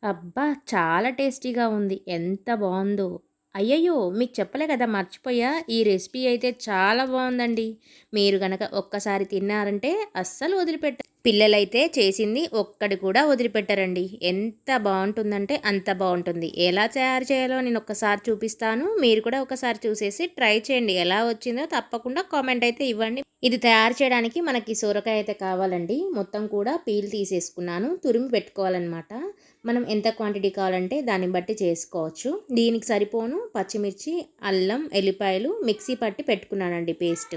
అబ్బా! చాలా టేస్టీగా ఉంది. ఎంత బావుందో! అయ్యయ్యో! మీకు చెప్పలే కదా! మర్చిపోయా. ఈ రెసిపీ అయితే చాలా బావుందండి. మీరు గనక ఒక్కసారి తిన్నారంటే అస్సలు పిల్లలైతే చేసింది ఒక్కటి కూడా వదిలిపెట్టరండి. ఎంత బావుంటుందంటే అంత బావుంటుంది. ఎలా తయారు చేయాలో నేను ఒక్కసారి చూపిస్తాను. మీరు కూడా ఒకసారి చూసేసి ట్రై చేయండి. ఎలా వచ్చిందో తప్పకుండా కామెంట్ అయితే ఇవ్వండి. ఇది తయారు చేయడానికి మనకి సొరకాయ అయితే కావాలండి. మొత్తం కూడా పీల్ తీసేసుకున్నాను. తురిమి పెట్టుకోవాలనమాట. మనం ఎంత క్వాంటిటీ కావాలంటే దాన్ని బట్టి చేసుకోవచ్చు. దీనికి సరిపోను పచ్చిమిర్చి, అల్లం, ఎల్లిపాయలు మిక్సీ పట్టి పెట్టుకున్నానండి పేస్ట్.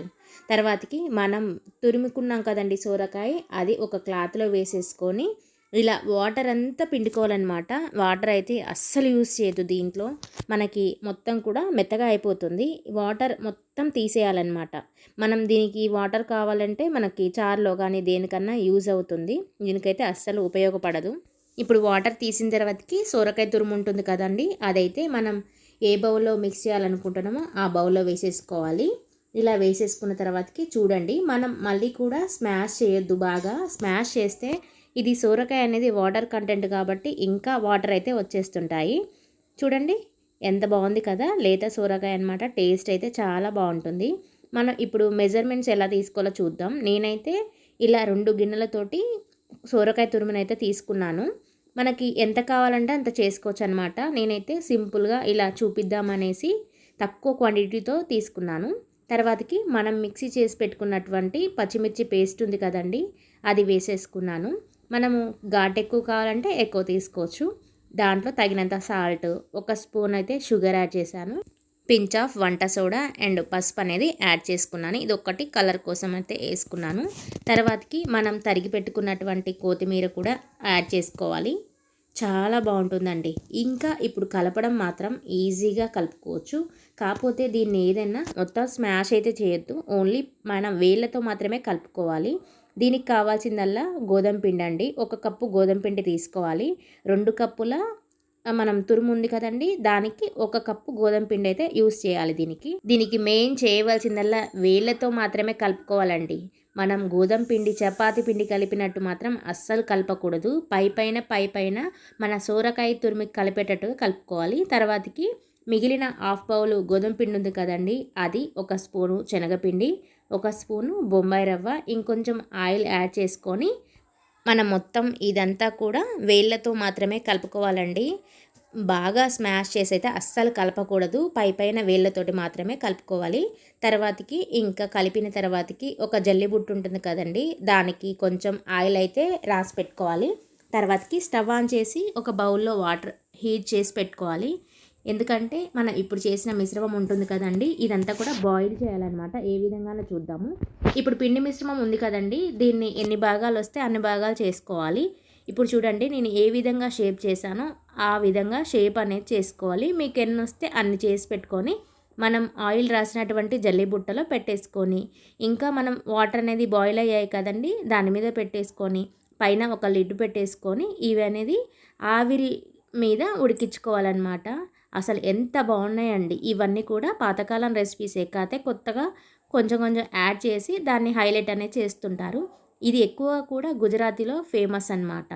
తర్వాతకి మనం తురుముకున్నాం కదండి సొరకాయ, అది ఒక క్లాత్‌లో వేసేసుకొని ఇలా వాటర్ అంతా పిండుకోవాలనమాట. వాటర్ అయితే అస్సలు యూజ్ చేయొద్దు దీంట్లో. మనకి మొత్తం కూడా మెత్తగా అయిపోతుంది. వాటర్ మొత్తం తీసేయాలనమాట. మనం దీనికి వాటర్ కావాలంటే మనకి చారులో కానీ దేనికన్నా యూజ్ అవుతుంది. దీనికైతే అస్సలు ఉపయోగపడదు. ఇప్పుడు వాటర్ తీసిన తర్వాతకి సొరకాయ తురుము ఉంటుంది కదండి, అదైతే మనం ఏ బౌల్లో మిక్స్ చేయాలనుకుంటున్నామో ఆ బౌల్లో వేసేసుకోవాలి. ఇలా వేసేసుకున్న తర్వాతకి చూడండి, మనం మళ్ళీ కూడా స్మాష్ చేయొద్దు. బాగా స్మాష్ చేస్తే ఇది సొరకాయ అనేది వాటర్ కంటెంట్ కాబట్టి ఇంకా వాటర్ అయితే వచ్చేస్తుంటాయి. చూడండి ఎంత బాగుంది కదా, లేత సొరకాయ అనమాట. టేస్ట్ అయితే చాలా బాగుంటుంది. మనం ఇప్పుడు మెజర్మెంట్స్ ఎలా తీసుకోవాలో చూద్దాం. నేనైతే ఇలా 2 గిన్నెలతోటి సొరకాయ తురుమునైతే తీసుకున్నాను. మనకి ఎంత కావాలంటే అంత చేసుకోవచ్చు అనమాట. నేనైతే సింపుల్గా ఇలా చూపిద్దామనేసి తక్కువ క్వాంటిటీతో తీసుకున్నాను. తర్వాతకి మనం మిక్సీ చేసి పెట్టుకున్నటువంటి పచ్చిమిర్చి పేస్ట్ ఉంది కదండి, అది వేసేసుకున్నాను. మనము ఘాటు ఎక్కువ కావాలంటే ఎక్కువ తీసుకోవచ్చు. దాంట్లో తగినంత సాల్ట్, ఒక స్పూన్ అయితే షుగర్ యాడ్ చేశాను. పించ్ ఆఫ్ వంట సోడా అండ్ పసుపు అనేది యాడ్ చేసుకున్నాను. ఇది ఒక్కటి కలర్ కోసం అయితే వేసుకున్నాను. తర్వాతకి మనం తరిగి పెట్టుకున్నటువంటి కొత్తిమీర కూడా యాడ్ చేసుకోవాలి. చాలా బాగుంటుందండి. ఇంకా ఇప్పుడు కలపడం మాత్రం ఈజీగా కలుపుకోవచ్చు. కాకపోతే దీన్ని ఏదైనా మొత్తం స్మాష్ అయితే చేయొద్దు. ఓన్లీ మనం వేళ్ళతో మాత్రమే కలుపుకోవాలి. దీనికి కావాల్సిందల్లా గోధుమ పిండి అండి. 1 కప్పు గోధుమ పిండి తీసుకోవాలి. 2 కప్పుల మనం తురుము ఉంది కదండి, దానికి 1 కప్పు గోధుమ పిండి అయితే యూస్ చేయాలి దీనికి మెయిన్ చేయవలసిందల్లా వేళ్ళతో మాత్రమే కలుపుకోవాలండి. మనం గోధుమ పిండి చపాతీ పిండి కలిపినట్టు మాత్రం అస్సలు కలపకూడదు. పైపైన మన సోరకాయ తురిమి కలిపేటట్టుగా కలుపుకోవాలి. తర్వాతకి మిగిలిన హాఫ్ బౌల్ గోధుమ పిండి ఉంది కదండి, అది 1 స్పూను శనగపిండి, 1 స్పూను బొంబాయి రవ్వ, ఇంకొంచెం ఆయిల్ యాడ్ చేసుకొని మనం మొత్తం ఇదంతా కూడా వేళ్ళతో మాత్రమే కలుపుకోవాలండి. బాగా స్మాష్ చేసి అయితే అస్సలు కలపకూడదు. పైపైన వేళ్ళతోటి మాత్రమే కలుపుకోవాలి. తర్వాతకి ఇంకా కలిపిన తర్వాతకి ఒక జల్లిబుట్టు ఉంటుంది కదండి, దానికి కొంచెం ఆయిల్ అయితే రాసి పెట్టుకోవాలి. తర్వాతకి స్టవ్ ఆన్ చేసి ఒక బౌల్లో వాటర్ హీట్ చేసి పెట్టుకోవాలి. ఎందుకంటే మనం ఇప్పుడు చేసిన మిశ్రమం ఉంటుంది కదండి, ఇదంతా కూడా బాయిల్ చేయాలన్నమాట. ఏ విధంగానో చూద్దాము. ఇప్పుడు పిండి మిశ్రమం ఉంది కదండి, దీన్ని ఎన్ని భాగాలు వస్తే అన్ని భాగాలు చేసుకోవాలి. ఇప్పుడు చూడండి, నేను ఏ విధంగా షేప్ చేశానో ఆ విధంగా షేప్ అనేది చేసుకోవాలి. మీకు ఎన్ని వస్తే అన్ని చేసి పెట్టుకొని మనం ఆయిల్ రాసినటువంటి జల్లి బుట్టలో పెట్టేసుకొని, ఇంకా మనం వాటర్ అనేది బాయిల్ అయ్యాయి కదండి, దాని మీద పెట్టేసుకొని పైన ఒక లిడ్ పెట్టేసుకొని ఇవి అనేది ఆవిరి మీద ఉడికించుకోవాలన్నమాట. అసలు ఎంత బాగున్నాయండి. ఇవన్నీ కూడా పాతకాలం రెసిపీసే, కాకపోతే కొత్తగా కొంచెం కొంచెం యాడ్ చేసి దాన్ని హైలైట్ అనేది చేస్తుంటారు. ఇది ఎక్కువ కూడా గుజరాతీలో ఫేమస్ అన్నమాట.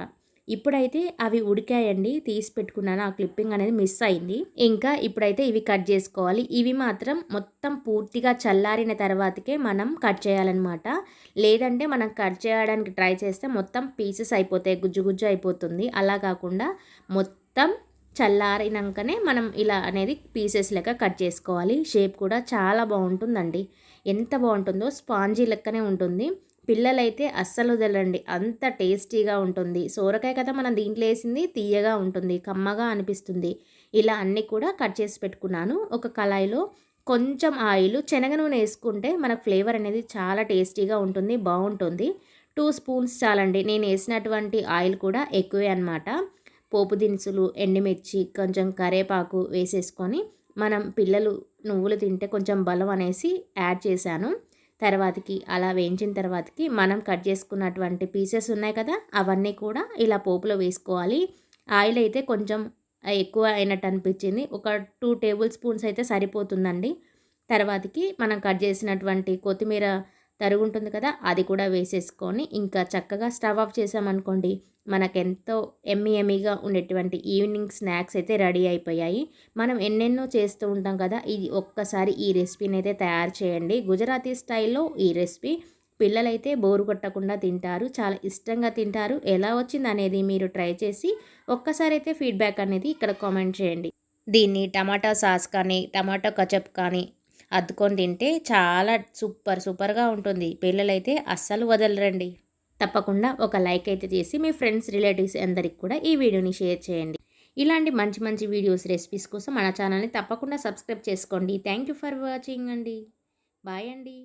ఇప్పుడైతే అవి ఉడికాయండి, తీసి పెట్టుకున్నాను. ఆ క్లిప్పింగ్ అనేది మిస్ అయింది. ఇంకా ఇప్పుడైతే ఇవి కట్ చేసుకోవాలి. ఇవి మాత్రం మొత్తం పూర్తిగా చల్లారిన తర్వాతకే మనం కట్ చేయాలన్నమాట. లేదంటే మనం కట్ చేయడానికి ట్రై చేస్తే మొత్తం పీసెస్ అయిపోతాయి, గుజ్జు గుజ్జు అయిపోతుంది. అలా కాకుండా మొత్తం చల్లారినాకనే మనం ఇలా అనేది పీసెస్ లెక్క కట్ చేసుకోవాలి. షేప్ కూడా చాలా బాగుంటుందండి. ఎంత బాగుంటుందో, స్పాంజీ లెక్కనే ఉంటుంది. పిల్లలైతే అస్సలు వదలండి, అంత టేస్టీగా ఉంటుంది. సోరకాయ కదా మనం దీంట్లో వేసింది, తీయగా ఉంటుంది, కమ్మగా అనిపిస్తుంది. ఇలా అన్నీ కూడా కట్ చేసి పెట్టుకున్నాను. ఒక కళాయిలో కొంచెం ఆయిల్, శనగ నూనె వేసుకుంటే మనకు ఫ్లేవర్ అనేది చాలా టేస్టీగా ఉంటుంది, బాగుంటుంది. 2 స్పూన్స్ చాలండి. నేను వేసినటువంటి ఆయిల్ కూడా ఎక్కువే అనమాట. పోపు దినుసులు, ఎండుమిర్చి, కొంచెం కరివేపాకు వేసేసుకొని, మనం పిల్లలు నువ్వులు తింటే కొంచెం బలం అనేసి యాడ్ చేశాను. తర్వాతకి అలా వేయించిన తర్వాతకి మనం కట్ చేసుకున్నటువంటి పీసెస్ ఉన్నాయి కదా, అవన్నీ కూడా ఇలా పోపులో వేసుకోవాలి. ఆయిల్ అయితే కొంచెం ఎక్కువ అయినట్టు అనిపించింది. ఒక 2 టేబుల్ స్పూన్స్ అయితే సరిపోతుందండి. తర్వాతకి మనం కట్ చేసినటువంటి కొత్తిమీర, తరుగుంటుంది కదా, అది కూడా వేసేసుకొని ఇంకా చక్కగా స్టవ్ ఆఫ్ చేసామనుకోండి, మనకెంతో ఎమ్మీగా ఉండేటువంటి ఈవినింగ్ స్నాక్స్ అయితే రెడీ అయిపోయాయి. మనం ఎన్నెన్నో చేస్తూ ఉంటాం కదా, ఇది ఒక్కసారి ఈ రెసిపీని అయితే తయారు చేయండి. గుజరాతీ స్టైల్లో ఈ రెసిపీ పిల్లలైతే బోరు కొట్టకుండా తింటారు, చాలా ఇష్టంగా తింటారు. ఎలా వచ్చిందనేది మీరు ట్రై చేసి ఒక్కసారి అయితే ఫీడ్బ్యాక్ అనేది ఇక్కడ కామెంట్ చేయండి. దీన్ని టమాటా సాస్ కానీ, టమాటా కచప్ కానీ అద్దుకొని తింటే చాలా సూపర్గా ఉంటుంది. పిల్లలైతే అస్సలు వదలరండి. తప్పకుండా ఒక లైక్ అయితే చేసి మీ ఫ్రెండ్స్, రిలేటివ్స్ అందరికి కూడా ఈ వీడియోని షేర్ చేయండి. ఇలాంటి మంచి మంచి వీడియోస్, రెసిపీస్ కోసం మన ఛానల్ని తప్పకుండా సబ్స్క్రైబ్ చేసుకోండి. థ్యాంక్ యూ ఫర్ వాచింగ్ అండి. బాయ్ అండి.